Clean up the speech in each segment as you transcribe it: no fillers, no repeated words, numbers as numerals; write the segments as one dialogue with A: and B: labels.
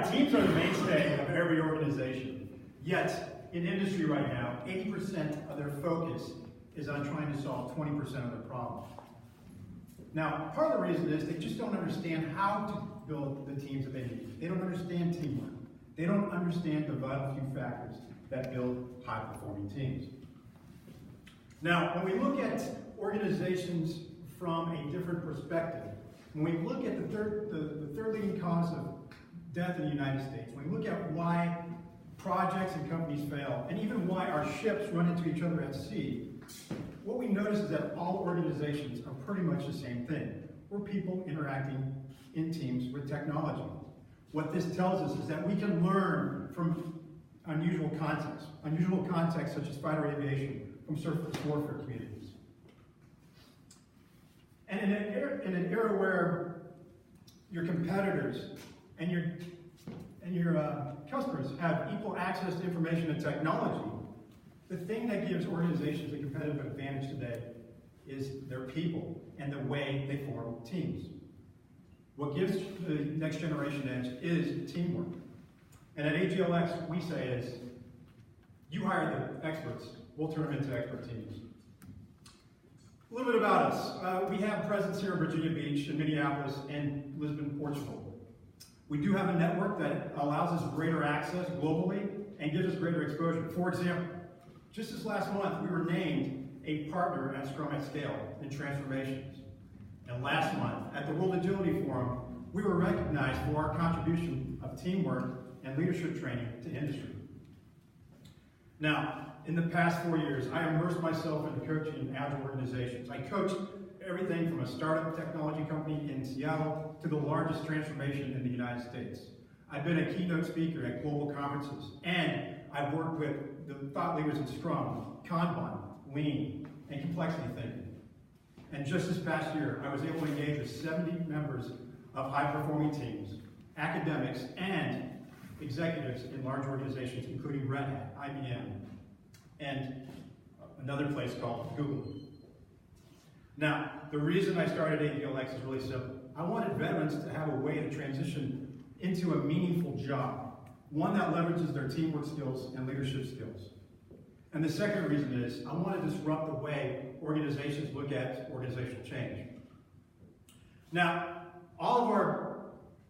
A: right, teams are the mainstay of every organization. Yet, in industry right now, 80% of their focus is on trying to solve 20% of their problems. Now, part of the reason is they just don't understand how to build the teams that they need. They don't understand teamwork. They don't understand the vital few factors that build high-performing teams. Now, when we look at organizations from a different perspective, when we look at the third leading cause of death in the United States, when we look at why projects and companies fail, and even why our ships run into each other at sea, what we notice is that all organizations are pretty much the same thing. We're people interacting in teams with technology. What this tells us is that we can learn from unusual contexts such as fighter aviation, from surface warfare communities. And in an era where your competitors and your customers have equal access to information and technology, the thing that gives organizations a competitive advantage today is their people and the way they form teams. What gives the next generation edge is teamwork. And at AGLX, we say is, you hire the experts, we'll turn them into expert teams. A little bit about us. We have presence here in Virginia Beach, in Minneapolis, and Lisbon, Portugal. We do have a network that allows us greater access globally and gives us greater exposure. For example, just this last month, we were named a partner at Scrum at Scale in transformations. And last month, at the World Agility Forum, we were recognized for our contribution of teamwork and leadership training to industry. Now, in the past 4 years, I immersed myself into coaching agile organizations. I coached everything from a startup technology company in Seattle to the largest transformation in the United States. I've been a keynote speaker at global conferences, and I've worked with the thought leaders in Scrum, Kanban, Lean, and complexity thinking. And just this past year, I was able to engage with 70 members of high-performing teams, academics, and executives in large organizations, including Red Hat, IBM, and another place called Google. Now, the reason I started AGLX is really simple. I wanted veterans to have a way to transition into a meaningful job, one that leverages their teamwork skills and leadership skills. And the second reason is I want to disrupt the way organizations look at organizational change. Now, all of our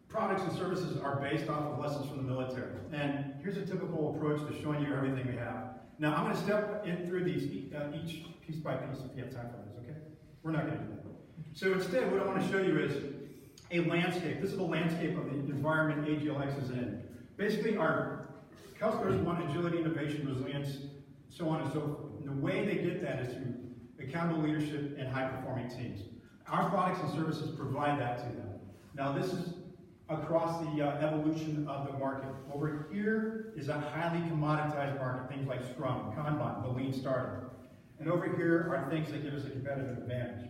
A: products and services are based off of lessons from the military. And here's a typical approach to showing you everything we have. Now, I'm going to step in through these each piece by piece if you have time for this, okay? We're not going to do that. So instead, what I want to show you is a landscape. This is the landscape of the environment AGLX is in. Basically, our customers want agility, innovation, resilience, so on and so forth. And the way they get that is through accountable leadership and high-performing teams. Our products and services provide that to them. Now, this is across the evolution of the market. Over here is a highly commoditized market, things like Scrum, Kanban, the Lean Startup. And over here are things that give us a competitive advantage.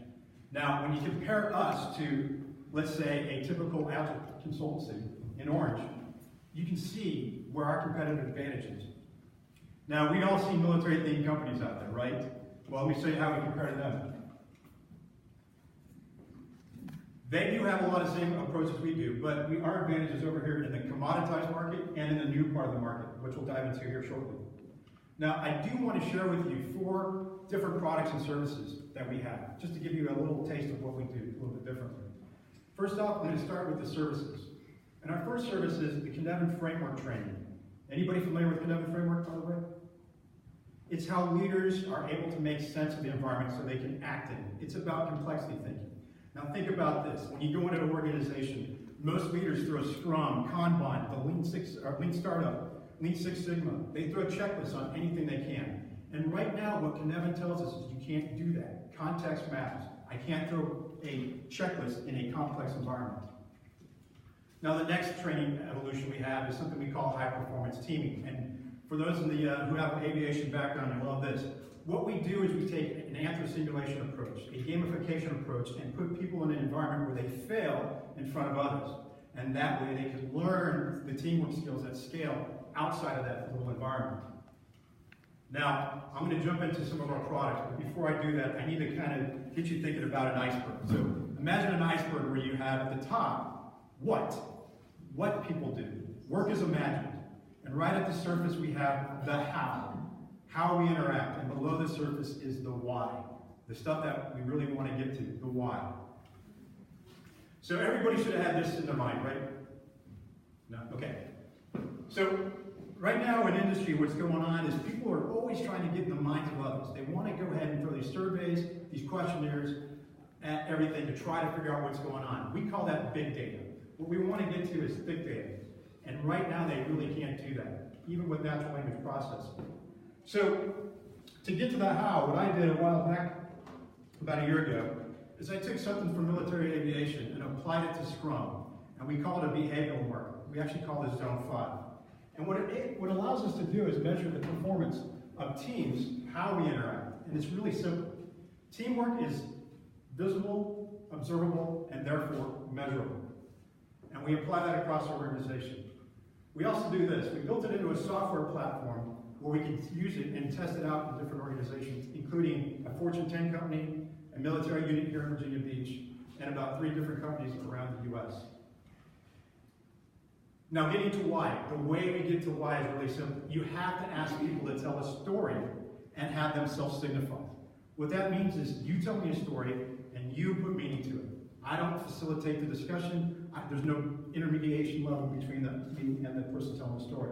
A: Now, when you compare us to, let's say, a typical agile consultancy in orange, you can see where our competitive advantage is. Now, we all see military-themed companies out there, right? Well, let me show you how we compare to them. They do have a lot of the same approaches we do, but our advantage is over here in the commoditized market and in the new part of the market, which we'll dive into here shortly. Now, I do want to share with you 4 different products and services that we have, just to give you a little taste of what we do a little bit differently. First off, I'm going to start with the services. And our first service is the Cynefin Framework Training. Anybody familiar with Cynefin Framework, by the way? It's how leaders are able to make sense of the environment so they can act in it. It's about complexity thinking. Now think about this. When you go into an organization, most leaders throw Scrum, Kanban, the Lean Startup, Lean Six Sigma. They throw checklists on anything they can. And right now, what Cynefin tells us is you can't do that. Context matters. I can't throw a checklist in a complex environment. Now the next training evolution we have is something we call high-performance teaming. And for those in the, who have an aviation background, you love this. What we do is we take an anthro-simulation approach, a gamification approach, and put people in an environment where they fail in front of others. And that way they can learn the teamwork skills at scale outside of that little environment. Now, I'm going to jump into some of our products, but before I do that, I need to kind of get you thinking about an iceberg. So imagine an iceberg where you have at the top what people do, Work is imagined. And right at the surface we have the how we interact. And below the surface is the why. The stuff that we really want to get to, the why. So everybody should have had this in their mind, right? No? Okay. So right now in industry, what's going on is people are always trying to get in the minds of others. They want to go ahead and throw these surveys, these questionnaires at everything to try to figure out what's going on. We call that big data. What we want to get to is thick data. And right now they really can't do that, even with natural language processing. So to get to the how, what I did a while back, about a year ago, is I took something from military aviation and applied it to Scrum. And we call it a behavioral marker. We actually call this Zone 5. And what it allows us to do is measure the performance of teams, how we interact. And it's really simple. Teamwork is visible, observable, and therefore measurable. And we apply that across our organization. We also do this. We built it into a software platform where we can use it and test it out in different organizations, including a Fortune 10 company, a military unit here in Virginia Beach, and about 3 different companies around the US. Now getting to why. The way we get to why is really simple. You have to ask people to tell a story and have them self-signify. What that means is you tell me a story and you put meaning to it. I don't facilitate the discussion. There's no intermediation level between me and the person telling the story.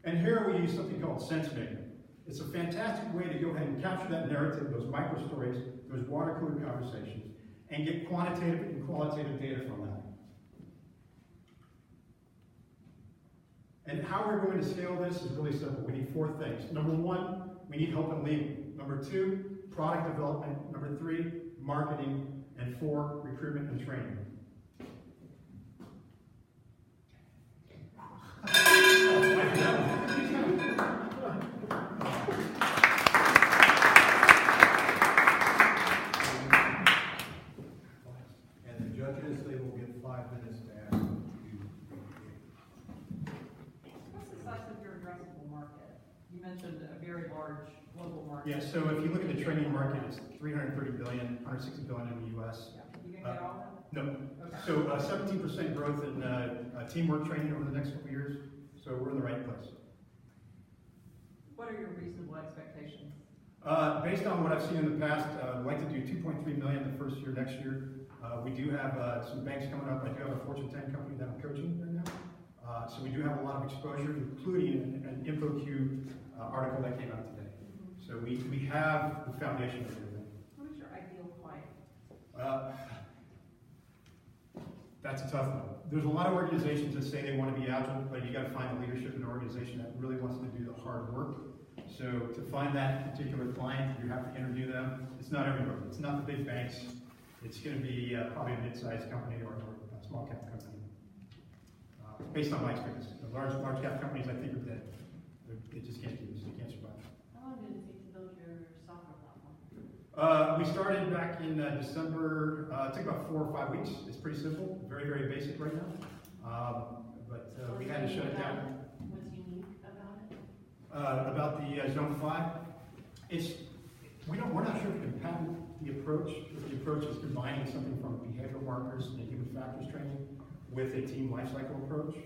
A: And here we use something called SenseMaker. It's a fantastic way to go ahead and capture that narrative, those micro stories, those water cooler conversations, and get quantitative and qualitative data from that. And how we're going to scale this is really simple. We need 4 things. Number 1, we need help in legal. Number 2, product development. Number 3, marketing. And 4, recruitment and training.
B: And the judges, they will get 5 minutes to ask you.
C: What's the size of your addressable market? You mentioned a very large global market.
A: Yeah, so if you look at the training market, it's $330 billion, $160 billion in the US.
C: Yeah. You can get all that?
A: No.
C: Okay.
A: So 17% growth in teamwork training over the next couple of years. So we're in the right place.
C: What are your reasonable expectations?
A: Based on what I've seen in the past, I'd like to do 2.3 million the first year next year. We do have some banks coming up. I do have a Fortune 10 company that I'm coaching right now. So we do have a lot of exposure, including an InfoQ article that came out today. So we have the foundation of everything.
C: Who is your ideal client?
A: That's a tough one. There's a lot of organizations that say they want to be agile, but you got to find the leadership in an organization that really wants to do the hard work. So to find that particular client, you have to interview them. It's not everybody. It's not the big banks. It's going to be probably a mid-sized company or a small cap company. Based on my experience, the large cap companies I think are dead. They just can't do this. They can't survive.
D: How long did it take to build your software platform?
A: We started back in December. It took about 4 or 5 weeks. It's pretty simple, very, very basic right now. But we had to shut it down.
D: What's unique about it?
A: About the Zone 5, we're not sure if we can patent the approach. If the approach is combining something from behavioral markers and human factors training with a team lifecycle approach.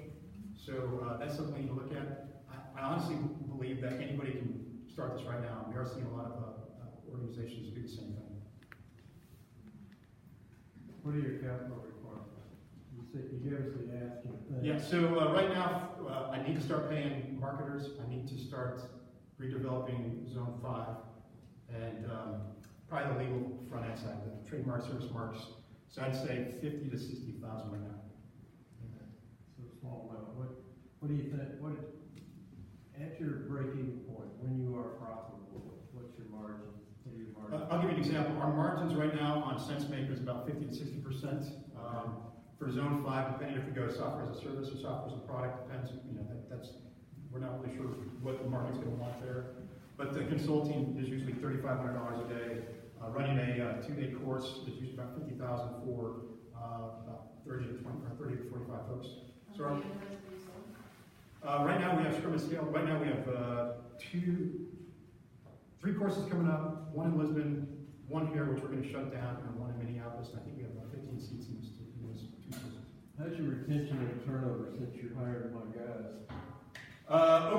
A: So that's something we need to look at. I honestly believe that anybody can start this right now. We are seeing a lot of organizations do the same thing.
B: What are your capital requirements? You gave us the asking thing.
A: Yeah, so right now, I need to start paying marketers. I need to start redeveloping Zone 5 and probably the legal front end side, the trademark service marks. So I'd say 50 to 60,000 right now.
B: So small amount. What do you think? At your break-even point, when you are profitable, what's your margin? What are your margins?
A: I'll give you an example. Our margins right now on SenseMaker is about 50 to 60%. For Zone 5, depending if we go software as a service or software as a product, depends. You know, we're not really sure what the market's going to want there. But the consulting is usually $3,500 a day. Running a 2-day course is usually about $50,000 for about 30 to 45 folks. So right now we have Scrum and Scale. Right now we have 3 courses coming up. 1 in Lisbon, 1 here, which we're going to shut down, and 1 in Minneapolis. And I think we have about 15 seats in those 2 courses.
B: How's your retention and turnover since you hired my guys?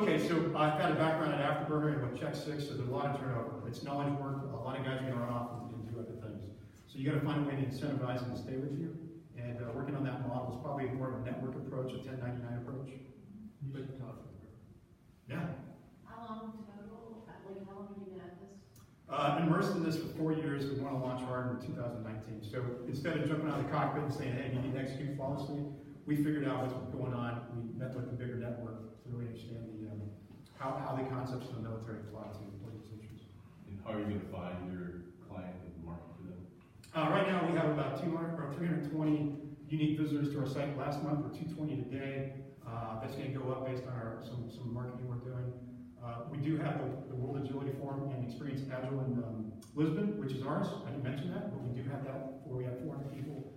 A: Okay, so I've got a background at Afterburner and with Check 6, so there's a lot of turnover. It's knowledge work, a lot of guys are going to run off and do other things. So you got to find a way to incentivize them to stay with you. And working on that model is probably more of a network approach, a 1099 approach.
B: You should talk to her.
A: Yeah.
D: How long total, like how long have you been at this?
A: Immersed in this for 4 years. We want to launch hard in 2019. So instead of jumping out of the cockpit and saying, hey, you need to execute flawlessly, we figured out what's going on. We met with the bigger network to really understand how the concepts of the military apply to organizations.
E: And how are you going to find your client and market for them?
A: Right now we have about 200 or 320 unique visitors to our site last month. We're 220 today. That's going to go up based on some marketing we're doing. We do have the World Agility Forum and Experience Agile in Lisbon, which is ours. I didn't mention that, but we do have that where we have 400 people.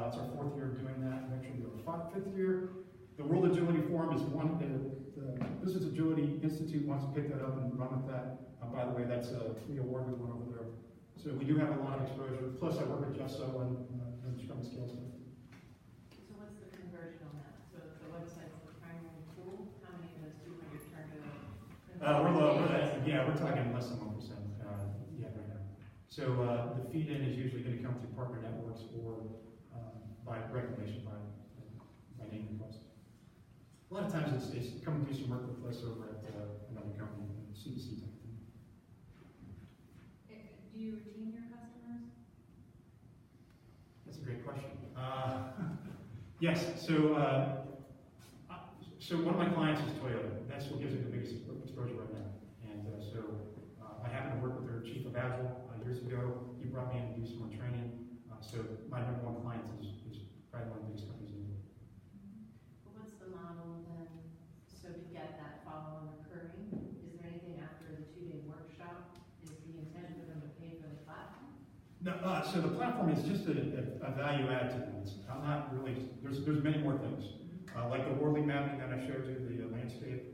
A: It's our 4th year of doing that. Actually, our 5th year. The World Agility Forum is one. The Business Agility Institute wants to pick that up and run with that. By the way, that's the award we won over there. So we do have a lot of exposure. Plus, I work with Jeff Sutherland and Scrum and Scale stuff.
D: So what's the conversion on that? So if the website's the primary tool, how many of those 200 turn to
A: We're low. We're talking less than 1%. Right now. So the feed in is usually going to come through partner networks or by recommendation by name request. A lot of times it's coming through some work with us over at another company, CDC type thing.
D: Do you retain your customers?
A: That's a great question. Yes. So one of my clients is Toyota. That's what gives me the biggest exposure right now. And I happened to work with their chief of Agile years ago. He brought me in to do some more training. So my number one client is probably one of the biggest companies in the world.
D: What's the model then? So to get that follow-on recurring, is there anything after the 2-day workshop? Is the intent for them to pay for the platform?
A: No, so the platform is just a value add to them. I'm not really, there's many more things. Like the worldly mapping that I showed you, the landscape.